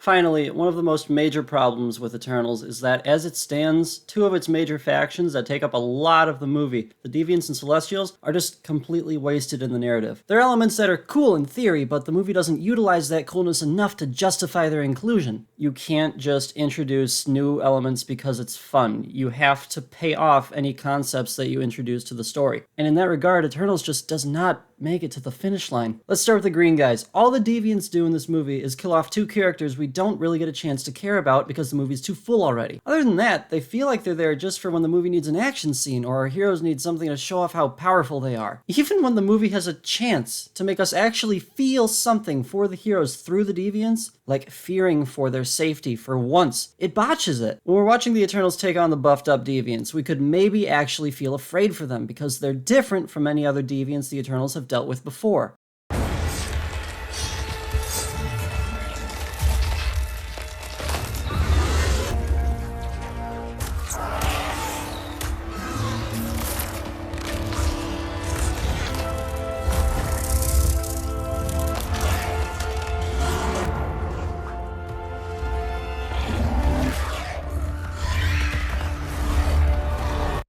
Finally, one of the most major problems with Eternals is that as it stands, two of its major factions that take up a lot of the movie, the Deviants and Celestials, are just completely wasted in the narrative. There are elements that are cool in theory, but the movie doesn't utilize that coolness enough to justify their inclusion. You can't just introduce new elements because it's fun. You have to pay off any concepts that you introduce to the story. And in that regard, Eternals just does not make it to the finish line. Let's start with the green guys. All the Deviants do in this movie is kill off two characters we don't really get a chance to care about because the movie's too full already. Other than that, they feel like they're there just for when the movie needs an action scene or our heroes need something to show off how powerful they are. Even when the movie has a chance to make us actually feel something for the heroes through the Deviants, like fearing for their safety for once, it botches it. When we're watching the Eternals take on the buffed up Deviants, we could maybe actually feel afraid for them because they're different from any other Deviants the Eternals have dealt with before.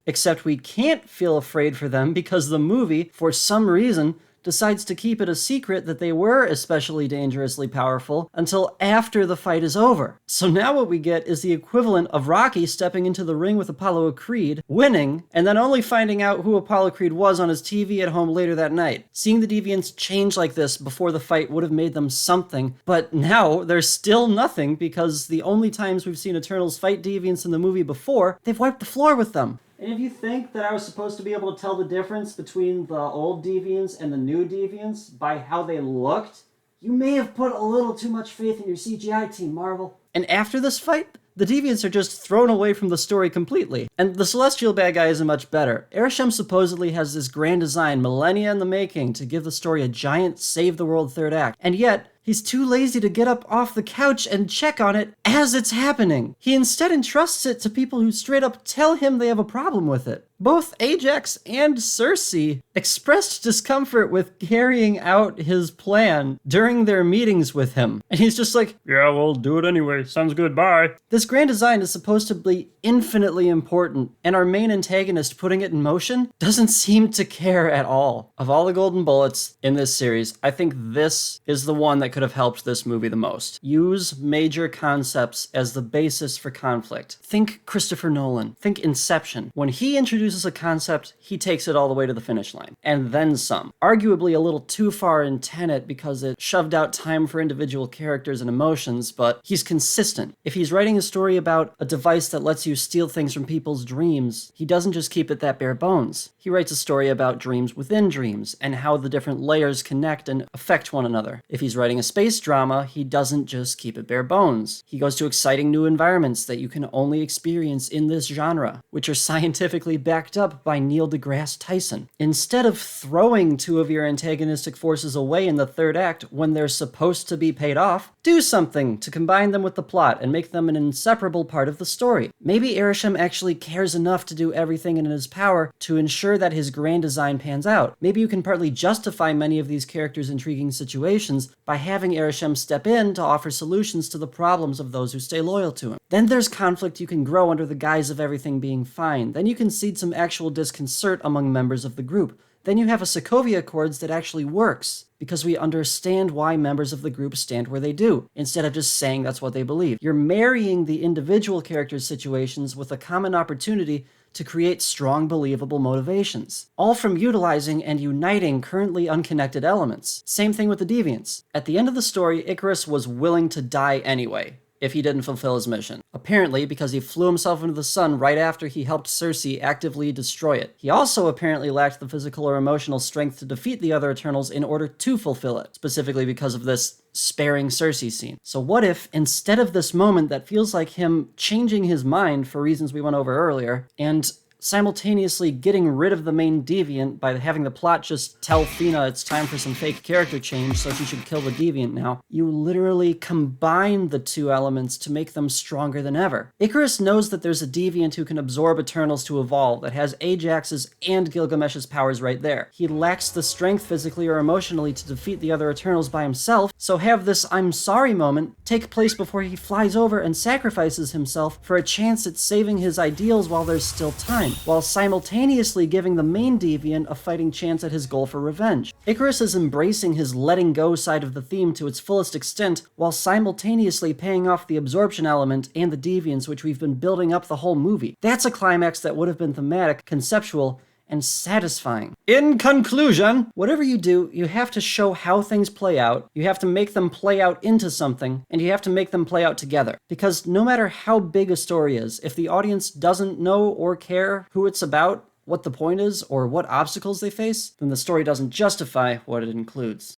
Except we can't feel afraid for them because the movie, for some reason, decides to keep it a secret that they were especially dangerously powerful until after the fight is over. So now what we get is the equivalent of Rocky stepping into the ring with Apollo Creed, winning, and then only finding out who Apollo Creed was on his TV at home later that night. Seeing the Deviants change like this before the fight would have made them something, but now they're still nothing because the only times we've seen Eternals fight Deviants in the movie before, they've wiped the floor with them. And if you think that I was supposed to be able to tell the difference between the old Deviants and the new Deviants by how they looked, you may have put a little too much faith in your CGI team, Marvel. And after this fight, the Deviants are just thrown away from the story completely. And the Celestial bad guy isn't much better. Arishem supposedly has this grand design, millennia in the making, to give the story a giant save-the-world third act. And yet, he's too lazy to get up off the couch and check on it as it's happening. He instead entrusts it to people who straight up tell him they have a problem with it. Both Ajax and Cersei expressed discomfort with carrying out his plan during their meetings with him. And he's just like, yeah, we'll do it anyway. Sounds good, bye. This grand design is supposed to be infinitely important, and our main antagonist putting it in motion doesn't seem to care at all. Of all the golden bullets in this series, I think this is the one that could have helped this movie the most. Use major concepts as the basis for conflict. Think Christopher Nolan. Think Inception. When he introduces a concept, he takes it all the way to the finish line. And then some. Arguably a little too far in Tenet because it shoved out time for individual characters and emotions, but he's consistent. If he's writing a story about a device that lets you steal things from people's dreams, he doesn't just keep it that bare bones. He writes a story about dreams within dreams and how the different layers connect and affect one another. If he's writing a space drama, he doesn't just keep it bare bones. He goes to exciting new environments that you can only experience in this genre, which are scientifically backed up by Neil deGrasse Tyson. Instead of throwing two of your antagonistic forces away in the third act when they're supposed to be paid off, do something to combine them with the plot and make them an inseparable part of the story. Maybe Arishem actually cares enough to do everything in his power to ensure that his grand design pans out. Maybe you can partly justify many of these characters' intriguing situations by having Arishem step in to offer solutions to the problems of those who stay loyal to him. Then there's conflict you can grow under the guise of everything being fine. Then you can seed some actual disconcert among members of the group. Then you have a Sokovia Accords that actually works, because we understand why members of the group stand where they do, instead of just saying that's what they believe. You're marrying the individual characters' situations with a common opportunity to create strong, believable motivations, all from utilizing and uniting currently unconnected elements. Same thing with the Deviants. At the end of the story, Icarus was willing to die anyway, if he didn't fulfill his mission. Apparently because he flew himself into the sun right after he helped Cersei actively destroy it. He also apparently lacked the physical or emotional strength to defeat the other Eternals in order to fulfill it, specifically because of this sparing Cersei scene. So what if, instead of this moment that feels like him changing his mind for reasons we went over earlier, and simultaneously getting rid of the main deviant by having the plot just tell Thena it's time for some fake character change so she should kill the deviant now, you literally combine the two elements to make them stronger than ever. Icarus knows that there's a deviant who can absorb Eternals to evolve that has Ajax's and Gilgamesh's powers right there. He lacks the strength physically or emotionally to defeat the other Eternals by himself, so have this I'm sorry moment take place before he flies over and sacrifices himself for a chance at saving his ideals while there's still time, while simultaneously giving the main deviant a fighting chance at his goal for revenge. Icarus is embracing his letting go side of the theme to its fullest extent, while simultaneously paying off the absorption element and the deviance which we've been building up the whole movie. That's a climax that would have been thematic, conceptual, and satisfying. In conclusion, whatever you do, you have to show how things play out, you have to make them play out into something, and you have to make them play out together. Because no matter how big a story is, if the audience doesn't know or care who it's about, what the point is, or what obstacles they face, then the story doesn't justify what it includes.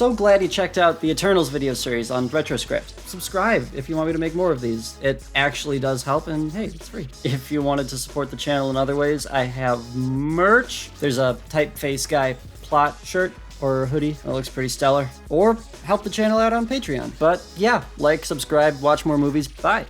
So glad you checked out the Eternals video series on Retroscript. Subscribe if you want me to make more of these. It actually does help, and hey, it's free. If you wanted to support the channel in other ways, I have merch. There's a Typeface Guy plot shirt or hoodie that looks pretty stellar. Or help the channel out on Patreon. But yeah, like, subscribe, watch more movies. Bye.